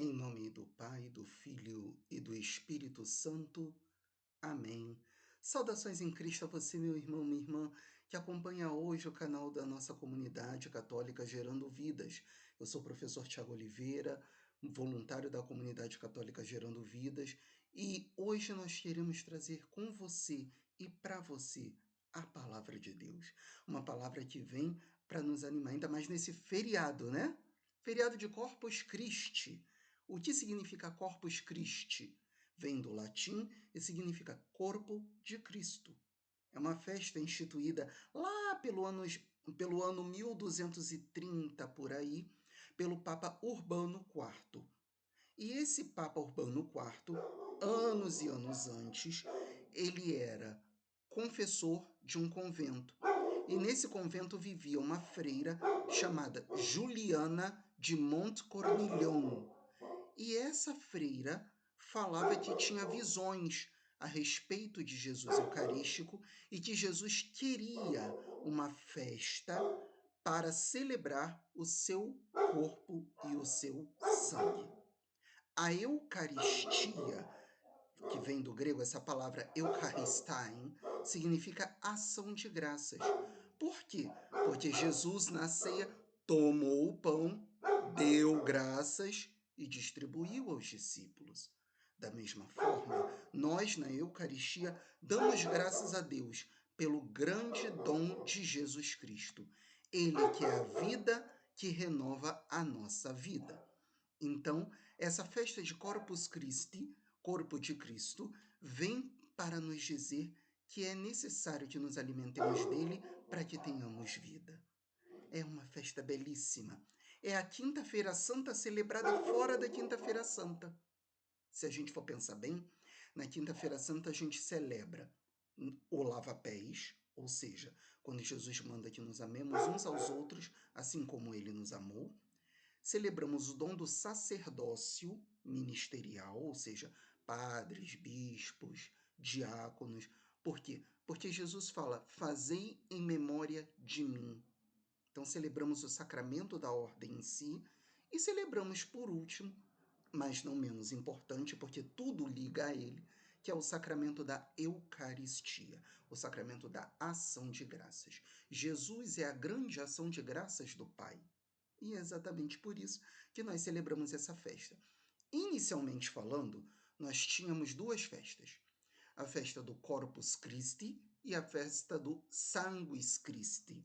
Em nome do Pai, do Filho e do Espírito Santo. Amém. Saudações em Cristo a você, meu irmão, minha irmã, que acompanha hoje o canal da nossa comunidade católica Gerando Vidas. Eu sou o professor Tiago Oliveira, voluntário da comunidade católica Gerando Vidas, e hoje nós queremos trazer com você e para você a palavra de Deus. Uma palavra que vem para nos animar, ainda mais nesse feriado, né? Feriado de Corpus Christi. O que significa Corpus Christi? Vem do latim e significa corpo de Cristo. É uma festa instituída lá pelo ano 1230, por aí, pelo Papa Urbano IV. E esse Papa Urbano IV, anos e anos antes, ele era confessor de um convento. E nesse convento vivia uma freira chamada Juliana de Montcornillon. E essa freira falava que tinha visões a respeito de Jesus Eucarístico e que Jesus queria uma festa para celebrar o seu corpo e o seu sangue. A Eucaristia, que vem do grego, essa palavra eucharistain, significa ação de graças. Por quê? Porque Jesus, na ceia, tomou o pão, deu graças e distribuiu aos discípulos. Da mesma forma, nós, na Eucaristia, damos graças a Deus pelo grande dom de Jesus Cristo. Ele que é a vida que renova a nossa vida. Então, essa festa de Corpus Christi, corpo de Cristo, vem para nos dizer que é necessário que nos alimentemos dele para que tenhamos vida. É uma festa belíssima. É a Quinta-feira Santa celebrada fora da Quinta-feira Santa. Se a gente for pensar bem, na Quinta-feira Santa a gente celebra o lava-pés, ou seja, quando Jesus manda que nos amemos uns aos outros, assim como ele nos amou. Celebramos o dom do sacerdócio ministerial, ou seja, padres, bispos, diáconos. Por quê? Porque Jesus fala, fazei em memória de mim. Então celebramos o sacramento da ordem em si e celebramos por último, mas não menos importante, porque tudo liga a ele, que é o sacramento da Eucaristia, o sacramento da ação de graças. Jesus é a grande ação de graças do Pai. E é exatamente por isso que nós celebramos essa festa. Inicialmente falando, nós tínhamos duas festas. A festa do Corpus Christi e a festa do Sanguis Christi.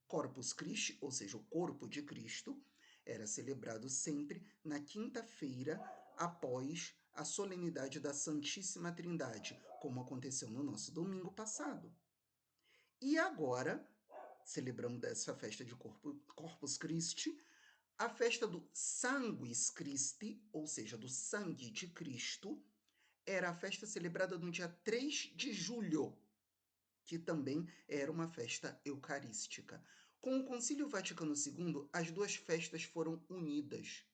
Corpus Christi, ou seja, o corpo de Cristo, era celebrado sempre na quinta-feira após a solenidade da Santíssima Trindade, como aconteceu no nosso domingo passado. E agora, celebramos dessa festa de Corpus Christi, a festa do Sanguis Christi, ou seja, do sangue de Cristo, era a festa celebrada no dia 3 de julho, que também era uma festa eucarística. Com o Concílio Vaticano II, as duas festas foram unidas.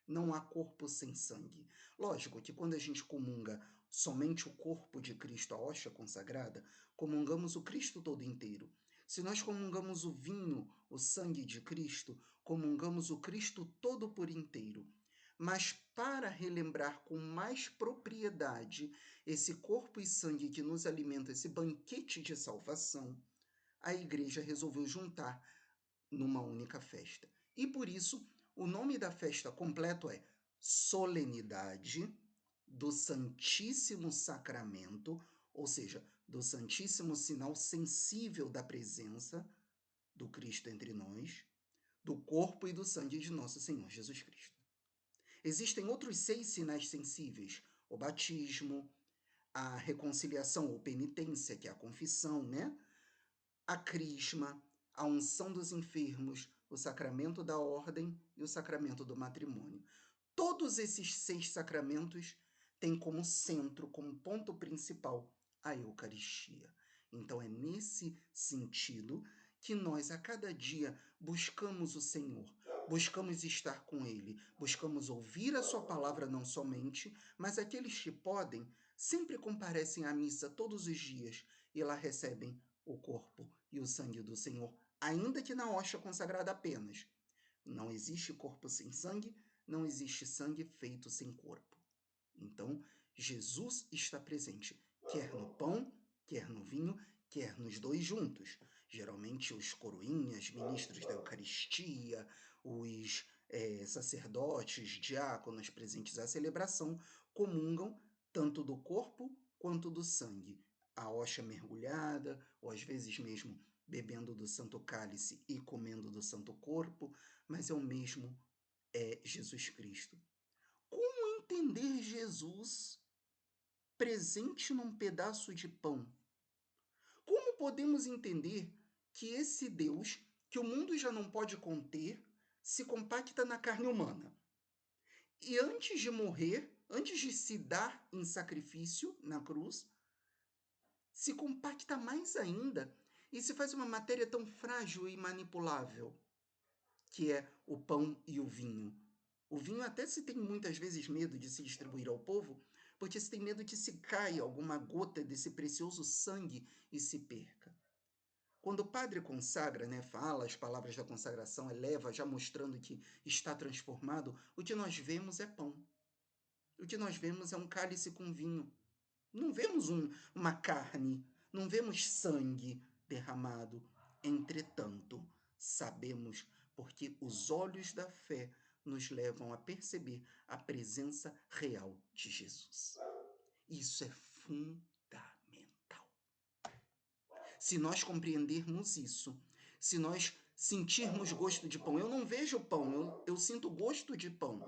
Não há corpo sem sangue. Lógico que quando a gente comunga somente o corpo de Cristo, a hóstia consagrada, comungamos o Cristo todo inteiro. Se nós comungamos o vinho, o sangue de Cristo, comungamos o Cristo todo por inteiro. Mas para relembrar com mais propriedade esse corpo e sangue que nos alimenta, esse banquete de salvação, a igreja resolveu juntar numa única festa. E por isso, o nome da festa completo é Solenidade do Santíssimo Sacramento, ou seja, do Santíssimo Sinal Sensível da presença do Cristo entre nós, do corpo e do sangue de nosso Senhor Jesus Cristo. Existem outros 6 sinais sensíveis: o batismo, a reconciliação ou penitência, que é a confissão, né? A crisma, a unção dos enfermos, o sacramento da ordem e o sacramento do matrimônio. Todos esses 6 sacramentos têm como centro, como ponto principal, a Eucaristia. Então é nesse sentido que nós a cada dia buscamos o Senhor, buscamos estar com Ele, buscamos ouvir a sua palavra não somente, mas aqueles que podem sempre comparecem à missa todos os dias e lá recebem o corpo e o sangue do Senhor, ainda que na hóstia consagrada apenas. Não existe corpo sem sangue, não existe sangue feito sem corpo. Então, Jesus está presente, quer no pão, quer no vinho, quer nos dois juntos. Geralmente, os coroinhas, ministros da Eucaristia, os sacerdotes, diáconos presentes à celebração, comungam tanto do corpo quanto do sangue. A hóstia mergulhada, ou às vezes mesmo bebendo do Santo Cálice e comendo do Santo Corpo, mas é o mesmo, é Jesus Cristo. Como entender Jesus presente num pedaço de pão? Como podemos entender que esse Deus, que o mundo já não pode conter, se compacta na carne humana? E antes de morrer, antes de se dar em sacrifício na cruz, se compacta mais ainda e se faz uma matéria tão frágil e manipulável, que é o pão e o vinho. O vinho até se tem muitas vezes medo de se distribuir ao povo, porque se tem medo que se caia alguma gota desse precioso sangue e se perca. Quando o padre consagra, né, fala as palavras da consagração, eleva, já mostrando que está transformado, o que nós vemos é pão. O que nós vemos é um cálice com vinho. Não vemos uma carne, não vemos sangue derramado. Entretanto, sabemos porque os olhos da fé nos levam a perceber a presença real de Jesus. Isso é fundamental. Se nós compreendermos isso, se nós sentirmos gosto de pão, eu não vejo pão, eu sinto gosto de pão,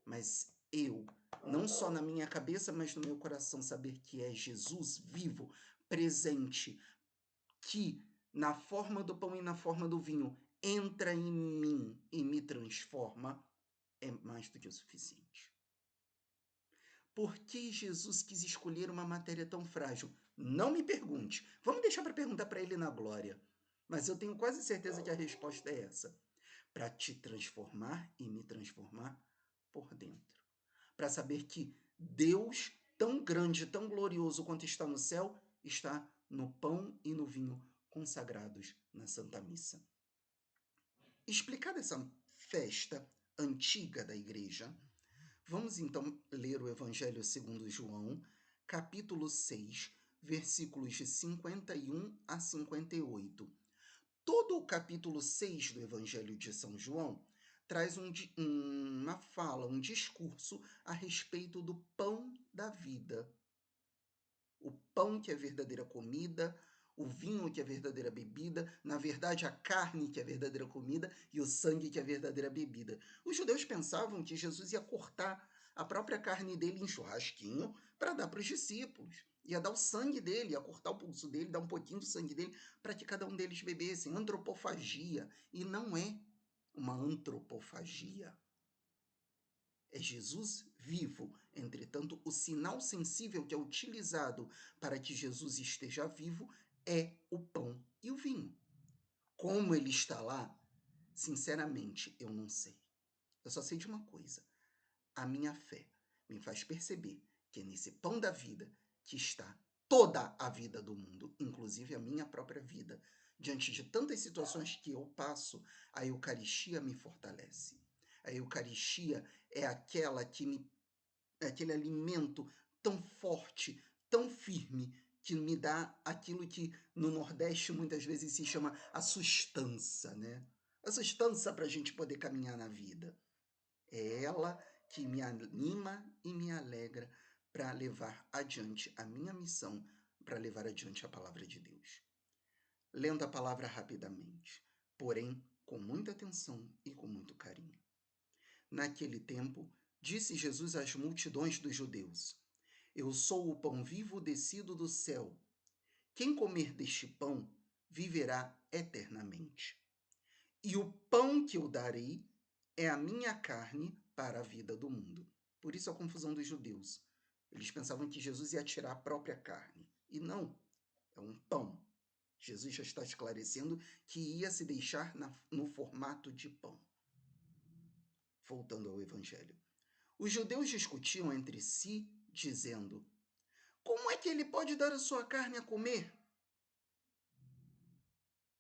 mas eu, não só na minha cabeça, mas no meu coração, saber que é Jesus vivo, presente, que na forma do pão e na forma do vinho entra em mim e me transforma, é mais do que o suficiente. Por que Jesus quis escolher uma matéria tão frágil? Não me pergunte. Vamos deixar para perguntar para ele na glória. Mas eu tenho quase certeza que a resposta é essa. Para te transformar e me transformar por dentro. Para saber que Deus, tão grande, tão glorioso quanto está no céu, está no pão e no vinho consagrados na Santa Missa. Explicada essa festa antiga da igreja, vamos então ler o Evangelho segundo João, capítulo 6, versículos de 51 a 58. Todo o capítulo 6 do Evangelho de São João traz uma fala, um discurso a respeito do pão da vida. O pão que é verdadeira comida, o vinho que é verdadeira bebida, na verdade a carne que é verdadeira comida e o sangue que é verdadeira bebida. Os judeus pensavam que Jesus ia cortar a própria carne dele em churrasquinho para dar para os discípulos. Ia dar o sangue dele, ia cortar o pulso dele, dar um pouquinho do sangue dele para que cada um deles bebesse. Antropofagia. E não é uma antropofagia. É Jesus vivo. Entretanto, o sinal sensível que é utilizado para que Jesus esteja vivo é o pão e o vinho. Como ele está lá, sinceramente, eu não sei. Eu só sei de uma coisa. A minha fé me faz perceber que é nesse pão da vida que está toda a vida do mundo, inclusive a minha própria vida. Diante de tantas situações que eu passo, a Eucaristia me fortalece. A Eucaristia é é aquele alimento tão forte, tão firme, que me dá aquilo que no Nordeste muitas vezes se chama a sustância, né? A sustância para a gente poder caminhar na vida. É ela que me anima e me alegra para levar adiante a minha missão, para levar adiante a palavra de Deus. Lendo a palavra rapidamente, porém com muita atenção e com muito carinho. Naquele tempo, disse Jesus às multidões dos judeus: Eu sou o pão vivo descido do céu. Quem comer deste pão viverá eternamente. E o pão que eu darei é a minha carne para a vida do mundo. Por isso a confusão dos judeus. Eles pensavam que Jesus ia tirar a própria carne. E não, é um pão. Jesus já está esclarecendo que ia se deixar no formato de pão. Voltando ao Evangelho. Os judeus discutiam entre si, dizendo: Como é que ele pode dar a sua carne a comer?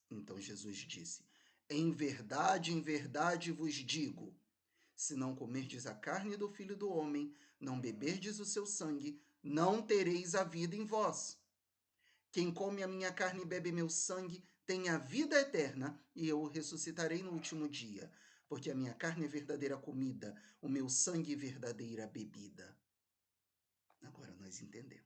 Então Jesus disse: em verdade vos digo, Se não comerdes a carne do Filho do Homem, não beberdes o seu sangue, não tereis a vida em vós. Quem come a minha carne e bebe meu sangue tem a vida eterna, e eu o ressuscitarei no último dia. Porque a minha carne é verdadeira comida, o meu sangue é verdadeira bebida. Agora nós entendemos.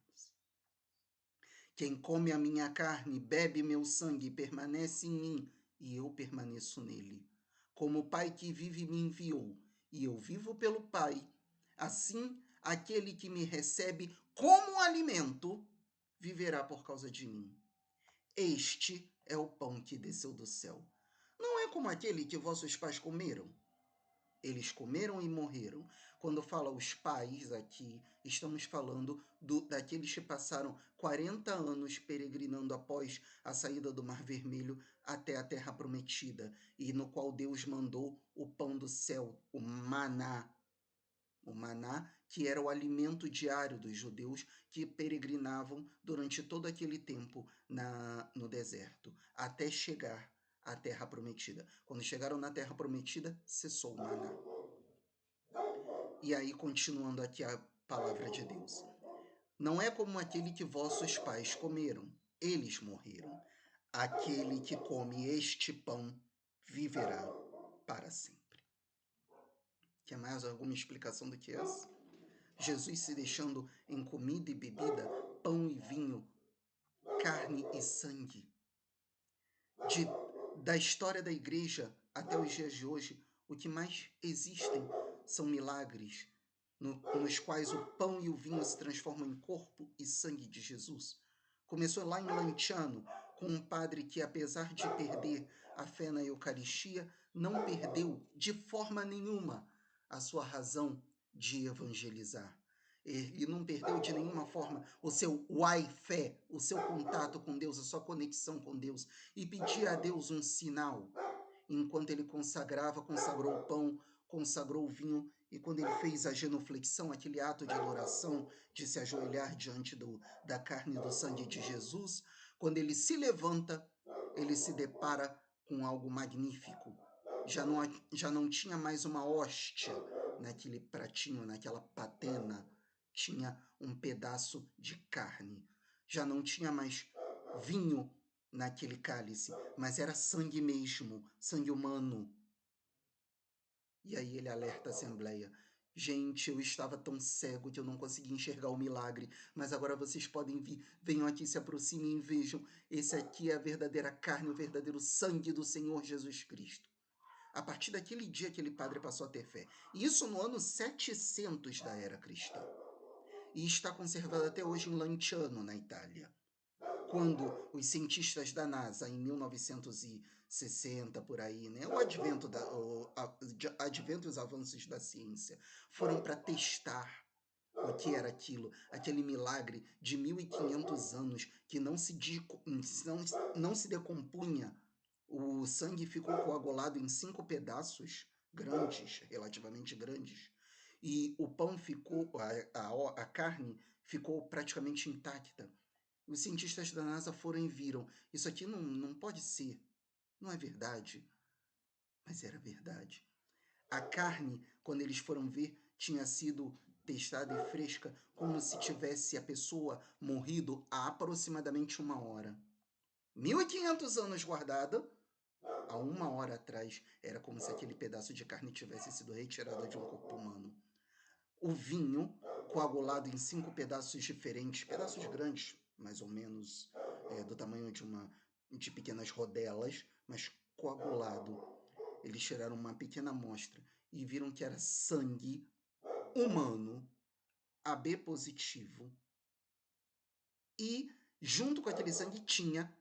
Quem come a minha carne e bebe meu sangue permanece em mim, e eu permaneço nele. Como o Pai que vive me enviou, e eu vivo pelo Pai, assim aquele que me recebe como alimento viverá por causa de mim. Este é o pão que desceu do céu. Não é como aquele que vossos pais comeram. Eles comeram e morreram. Quando fala os pais aqui, estamos falando daqueles que passaram 40 anos peregrinando após a saída do Mar Vermelho até a Terra Prometida, e no qual Deus mandou o pão do céu, o maná. O maná, que era o alimento diário dos judeus que peregrinavam durante todo aquele tempo no deserto, até chegar à Terra Prometida. Quando chegaram na Terra Prometida, cessou o maná. E aí, continuando aqui a palavra de Deus. Não é como aquele que vossos pais comeram, eles morreram. Aquele que come este pão viverá para sempre. Quer mais alguma explicação do que essa? Jesus se deixando em comida e bebida, pão e vinho, carne e sangue. Da história da igreja até os dias de hoje, o que mais existem são milagres, nos quais o pão e o vinho se transformam em corpo e sangue de Jesus. Começou lá em Lanciano, com um padre que, apesar de perder a fé na Eucaristia, não perdeu de forma nenhuma a sua razão de evangelizar. Ele não perdeu de nenhuma forma o seu fé, o seu contato com Deus, a sua conexão com Deus, e pedia a Deus um sinal. Enquanto ele consagrou o pão, consagrou o vinho, e quando ele fez a genuflexão, aquele ato de adoração, de se ajoelhar diante da carne e do sangue de Jesus, quando ele se levanta, ele se depara com algo magnífico. Já não tinha mais uma hóstia naquele pratinho, naquela patena, tinha um pedaço de carne. Já não tinha mais vinho naquele cálice, mas era sangue mesmo, sangue humano. E aí ele alerta a Assembleia. Gente, eu estava tão cego que eu não conseguia enxergar o milagre, mas agora vocês podem vir, venham aqui, se aproximem e vejam. Esse aqui é a verdadeira carne, o verdadeiro sangue do Senhor Jesus Cristo. A partir daquele dia, aquele padre passou a ter fé. Isso no ano 700 da era cristã. E está conservado até hoje em Lanciano, na Itália. Quando os cientistas da NASA, em 1960, por aí, né, advento e os avanços da ciência, foram para testar o que era aquilo, aquele milagre de 1500 anos que não se decompunha, o sangue ficou coagulado em 5 pedaços grandes, relativamente grandes, e o pão ficou, a carne ficou praticamente intacta. Os cientistas da NASA foram e viram, isso aqui não pode ser, não é verdade, mas era verdade. A carne, quando eles foram ver, tinha sido testada e fresca, como se tivesse a pessoa morrido há aproximadamente 1 hora. 1500 anos guardada, há 1 hora atrás, era como se aquele pedaço de carne tivesse sido retirado de um corpo humano. O vinho, coagulado em 5 pedaços diferentes, pedaços grandes, mais ou menos do tamanho de pequenas rodelas, mas coagulado. Eles tiraram uma pequena amostra e viram que era sangue humano, AB positivo, e junto com aquele sangue tinha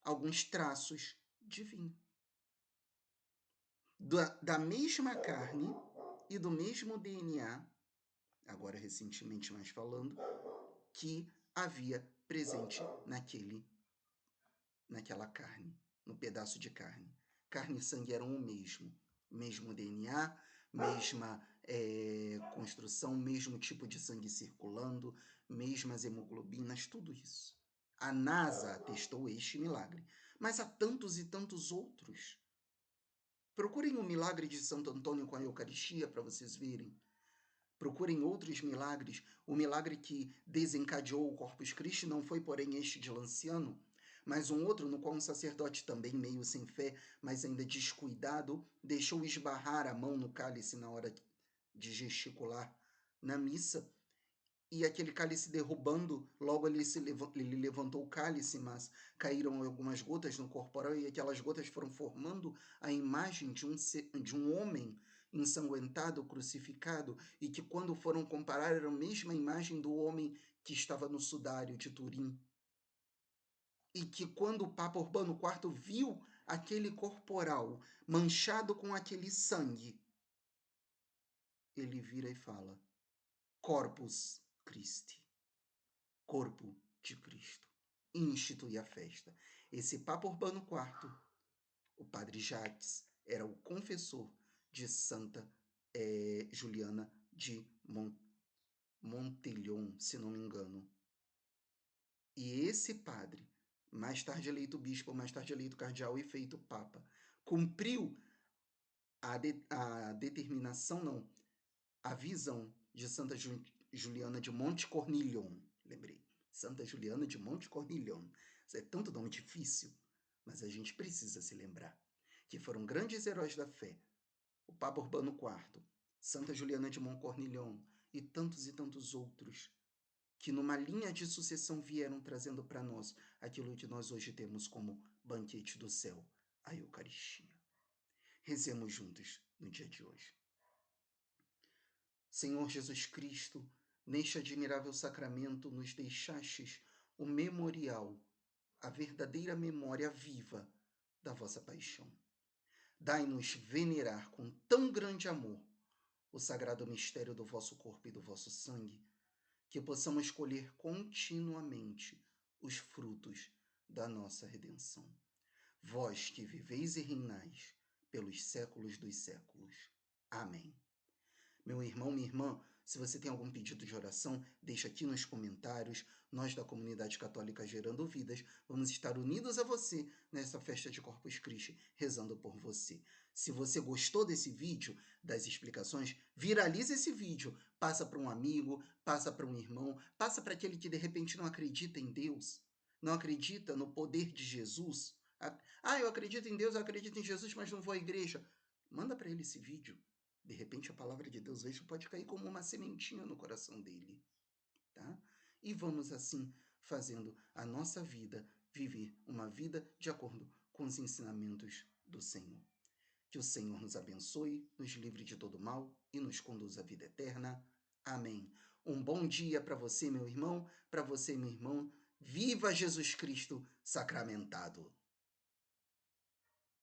alguns traços de vinho. Da mesma carne e do mesmo DNA, agora recentemente mais falando, que havia presente naquela carne, no pedaço de carne. Carne e sangue eram o mesmo DNA, mesma construção, mesmo tipo de sangue circulando, mesmas hemoglobinas, tudo isso. A NASA atestou este milagre, mas há tantos e tantos outros. Procurem o milagre de Santo Antônio com a Eucaristia para vocês verem. Procurem outros milagres. O milagre que desencadeou o Corpus Christi não foi, porém, este de Lanciano, mas um outro no qual um sacerdote também meio sem fé, mas ainda descuidado, deixou esbarrar a mão no cálice na hora de gesticular na missa, e aquele cálice derrubando, logo ele levantou o cálice, mas caíram algumas gotas no corporal, e aquelas gotas foram formando a imagem de um homem ensanguentado, crucificado, e que quando foram comparar era a mesma imagem do homem que estava no sudário de Turim. E que quando o Papa Urbano IV viu aquele corporal manchado com aquele sangue, ele vira e fala: Corpus Christi, corpo de Cristo. E institui a festa. Esse Papa Urbano IV, o padre Jacques, era o confessor de Santa Juliana de Montelion, se não me engano. E esse padre, mais tarde eleito bispo, mais tarde eleito cardeal e feito papa, cumpriu a determinação, não, a visão de Santa Juliana de Monte Cornilion, lembrei, Santa Juliana de Monte Cornilion. Isso é tanto nome difícil, mas a gente precisa se lembrar que foram grandes heróis da fé, o Papa Urbano IV, Santa Juliana de Monte Cornilion e tantos outros, que numa linha de sucessão vieram trazendo para nós aquilo que nós hoje temos como banquete do céu, a Eucaristia. Rezemos juntos no dia de hoje. Senhor Jesus Cristo, neste admirável sacramento nos deixastes o memorial, a verdadeira memória viva da vossa paixão. Dai-nos venerar com tão grande amor o sagrado mistério do vosso corpo e do vosso sangue, que possamos colher continuamente os frutos da nossa redenção. Vós que viveis e reinais pelos séculos dos séculos. Amém. Meu irmão, minha irmã, se você tem algum pedido de oração, deixa aqui nos comentários. Nós da comunidade católica Gerando Vidas vamos estar unidos a você nessa festa de Corpus Christi, rezando por você. Se você gostou desse vídeo, das explicações, viraliza esse vídeo. Passa para um amigo, passa para um irmão, passa para aquele que de repente não acredita em Deus, não acredita no poder de Jesus. Eu acredito em Deus, eu acredito em Jesus, mas não vou à igreja. Manda para ele esse vídeo. De repente a palavra de Deus hoje pode cair como uma sementinha no coração dele, tá? E vamos assim fazendo a nossa vida viver uma vida de acordo com os ensinamentos do Senhor. Que o Senhor nos abençoe, nos livre de todo mal e nos conduza à vida eterna. Amém. Um bom dia para você, meu irmão, para você, meu irmão. Viva Jesus Cristo sacramentado!